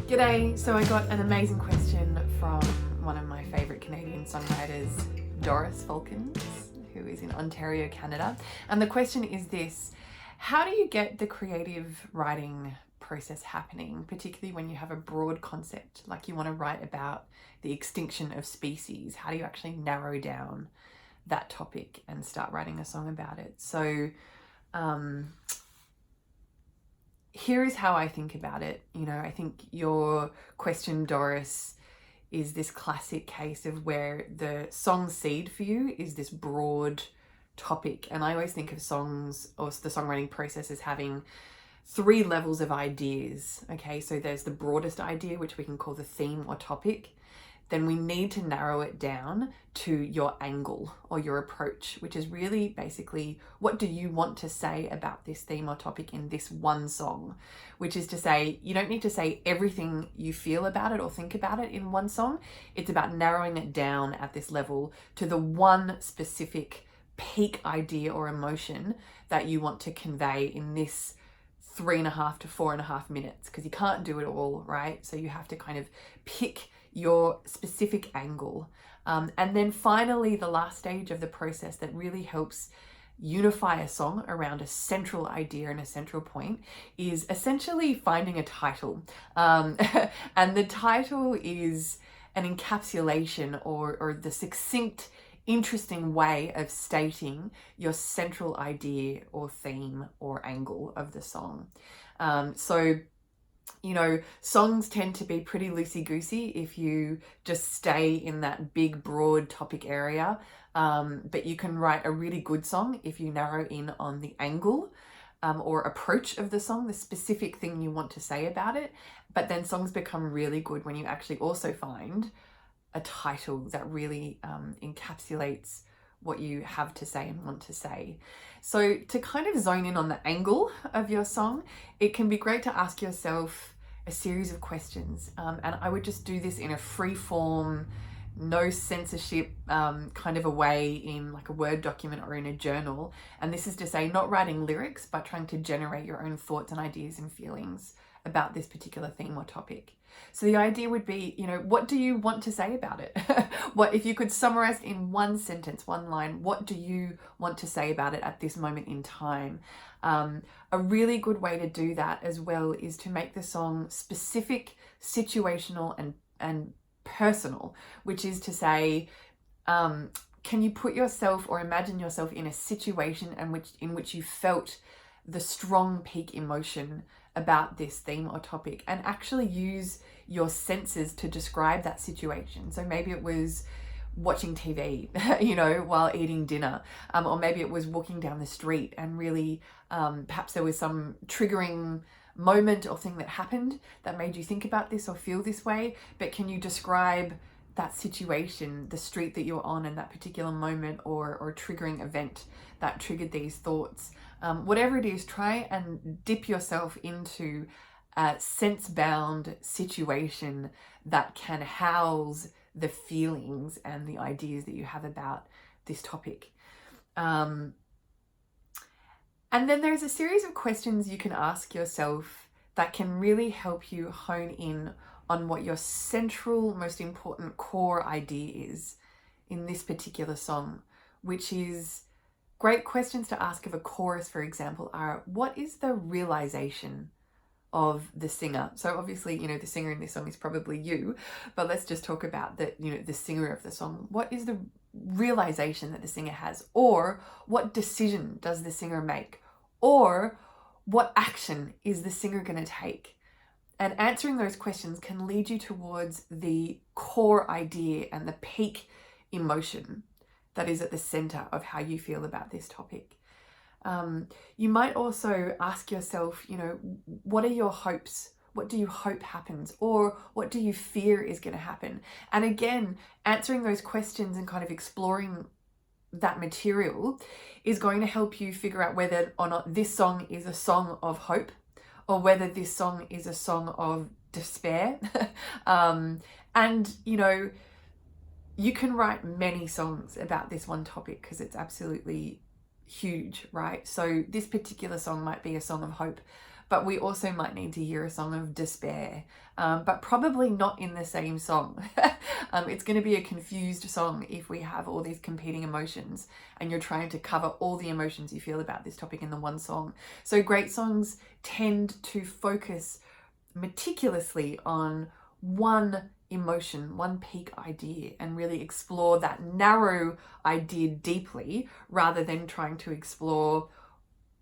G'day, so I got an amazing question from one of my favourite Canadian songwriters, Doris Falkins, who is in Ontario, Canada. And the question is this: how do you get the creative writing process happening, particularly when you have a broad concept, like you want to write about the extinction of species? How do you actually narrow down that topic and start writing a song about it? So here is how I think about it. I think your question, Doris, is this classic case of where the song seed for you is this broad topic. And I always think of songs or the songwriting process as having 3 levels of ideas. Okay, so there's the broadest idea, which we can call the theme or topic. Then we need to narrow it down to your angle or your approach, which is really basically, what do you want to say about this theme or topic in this one song? Which is to say, you don't need to say everything you feel about it or think about it in one song. It's about narrowing it down at this level to the one specific peak idea or emotion that you want to convey in this 3.5 to 4.5 minutes, because you can't do it all, right? So you have to kind of pick your specific angle. And then finally, the last stage of the process that really helps unify a song around a central idea and a central point is essentially finding a title. And the title is an encapsulation or the succinct, interesting way of stating your central idea or theme or angle of the song. Songs tend to be pretty loosey-goosey if you just stay in that big, broad topic area. But you can write a really good song if you narrow in on the angle or approach of the song, the specific thing you want to say about it. But then songs become really good when you actually also find a title that really encapsulates what you have to say and want to say. So to kind of zone in on the angle of your song, it can be great to ask yourself a series of questions. And I would just do this in a free form, no censorship kind of a way in like a Word document or in a journal. And this is to say, not writing lyrics, but trying to generate your own thoughts and ideas and feelings about this particular theme or topic. So the idea would be, what do you want to say about it? What if you could summarize in one sentence, one line, what do you want to say about it at this moment in time? A really good way to do that as well is to make the song specific, situational, and personal, which is to say, can you put yourself or imagine yourself in a situation in which you felt the strong peak emotion about this theme or topic, and actually use your senses to describe that situation. So maybe it was watching TV, while eating dinner, or maybe it was walking down the street and really, perhaps there was some triggering moment or thing that happened that made you think about this or feel this way. But can you describe that situation, the street that you're on in that particular moment, or triggering event that triggered these thoughts? Whatever it is, try and dip yourself into a sense-bound situation that can house the feelings and the ideas that you have about this topic. And then there's a series of questions you can ask yourself that can really help you hone in on what your central, most important core idea is in this particular song, which is great questions to ask of a chorus, for example, are: what is the realization of the singer? So obviously, the singer in this song is probably you, but let's just talk about the singer of the song. What is the realization that the singer has? Or what decision does the singer make? Or what action is the singer going to take? And answering those questions can lead you towards the core idea and the peak emotion that is at the center of how you feel about this topic. You might also ask yourself, what are your hopes? What do you hope happens? Or what do you fear is going to happen? And again, answering those questions and kind of exploring that material is going to help you figure out whether or not this song is a song of hope, or whether this song is a song of despair. And you can write many songs about this one topic because it's absolutely huge, right? So this particular song might be a song of hope, but we also might need to hear a song of despair, but probably not in the same song. It's going to be a confused song if we have all these competing emotions and you're trying to cover all the emotions you feel about this topic in the one song. So great songs tend to focus meticulously on one emotion, one peak idea, and really explore that narrow idea deeply rather than trying to explore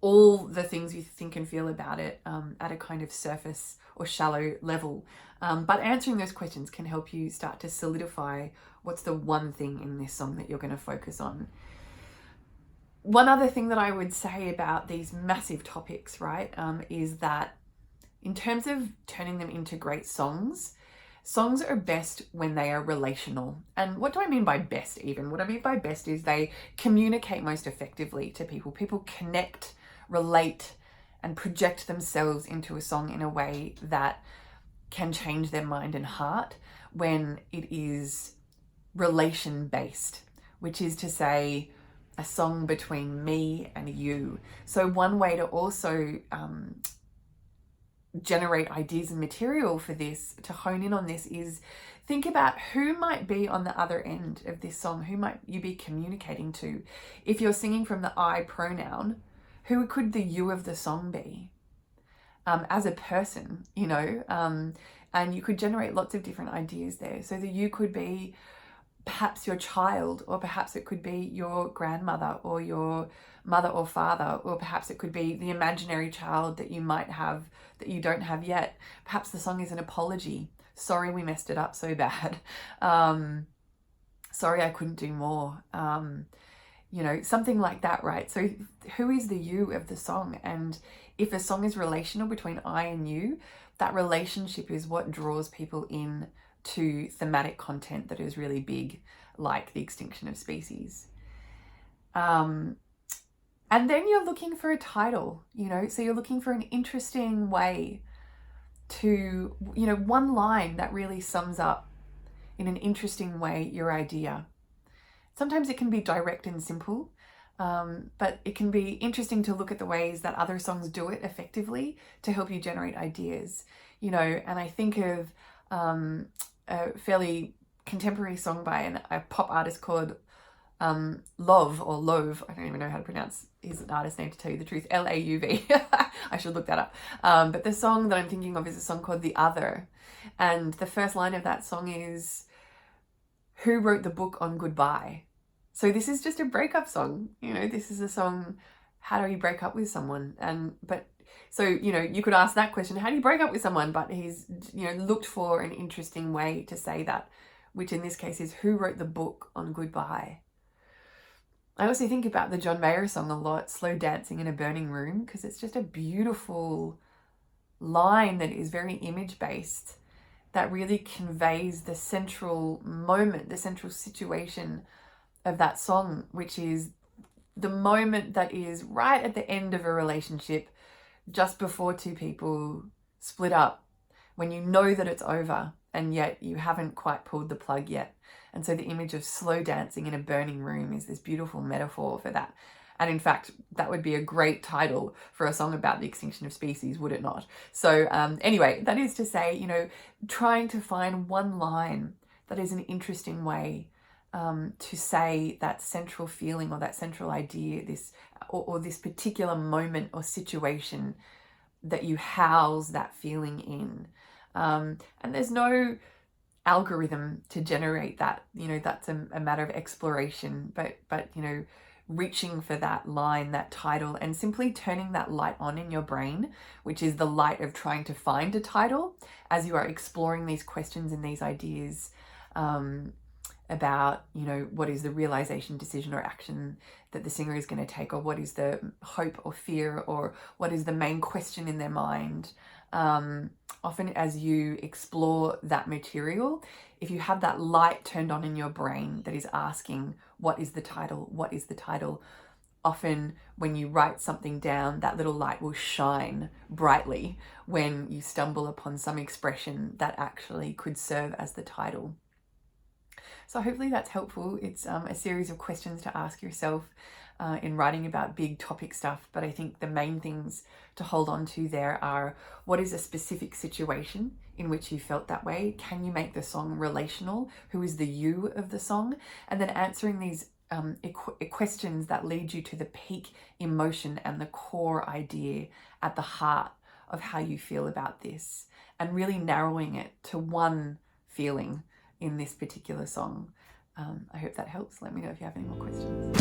all the things you think and feel about it at a kind of surface or shallow level. But answering those questions can help you start to solidify what's the one thing in this song that you're going to focus on. One other thing that I would say about these massive topics, right, is that in terms of turning them into great songs, songs are best when they are relational. And what do I mean by best even? What I mean by best is they communicate most effectively to people. People connect, relate, and project themselves into a song in a way that can change their mind and heart when it is relation-based, which is to say a song between me and you. So one way to also generate ideas and material for this, to hone in on this, is think about who might be on the other end of this song. Who might you be communicating to? If you're singing from the I pronoun, who could the you of the song be? As a person, you know, and you could generate lots of different ideas there. So the you could be perhaps your child, or perhaps it could be your grandmother or your mother or father, or perhaps it could be the imaginary child that you might have that you don't have yet. Perhaps the song is an apology. Sorry we messed it up so bad. Sorry I couldn't do more. You know, something like that, right? So who is the you of the song? And if a song is relational between I and you, that relationship is what draws people in to thematic content that is really big, like the extinction of species. And then you're looking for a title, you know, so you're looking for an interesting way to, you know, one line that really sums up in an interesting way your idea. Sometimes it can be direct and simple, but it can be interesting to look at the ways that other songs do it effectively to help you generate ideas, you know. And I think of a fairly contemporary song by a pop artist called Love, or Love. I don't even know how to pronounce his artist name, to tell you the truth. Lauv. I should look that up. But the song that I'm thinking of is a song called The Other. And the first line of that song is, who wrote the book on goodbye? So this is just a breakup song. You know, this is a song, how do you break up with someone? So, you know, you could ask that question, how do you break up with someone? But he's, you know, looked for an interesting way to say that, which in this case is, who wrote the book on goodbye? I also think about the John Mayer song a lot, Slow Dancing in a Burning Room, because it's just a beautiful line that is very image-based, that really conveys the central moment, the central situation of that song, which is the moment that is right at the end of a relationship, just before two people split up, when you know that it's over and yet you haven't quite pulled the plug yet. And so the image of slow dancing in a burning room is this beautiful metaphor for that. And in fact, that would be a great title for a song about the extinction of species, would it not? So anyway, that is to say, you know, trying to find one line that is an interesting way to say that central feeling or that central idea, this or this particular moment or situation that you house that feeling in. And there's no algorithm to generate that, you know, that's a matter of exploration, but you know, reaching for that line, that title, and simply turning that light on in your brain, which is the light of trying to find a title as you are exploring these questions and these ideas about, you know, what is the realization, decision, or action that the singer is going to take, or what is the hope or fear, or what is the main question in their mind. Often as you explore that material, if you have that light turned on in your brain that is asking, what is the title? What is the title? Often when you write something down, that little light will shine brightly when you stumble upon some expression that actually could serve as the title. So hopefully that's helpful. It's a series of questions to ask yourself. in writing about big topic stuff, but I think the main things to hold on to there are, what is a specific situation in which you felt that way? Can you make the song relational? Who is the you of the song? And then answering these questions that lead you to the peak emotion and the core idea at the heart of how you feel about this, and really narrowing it to one feeling in this particular song. I hope that helps. Let me know if you have any more questions.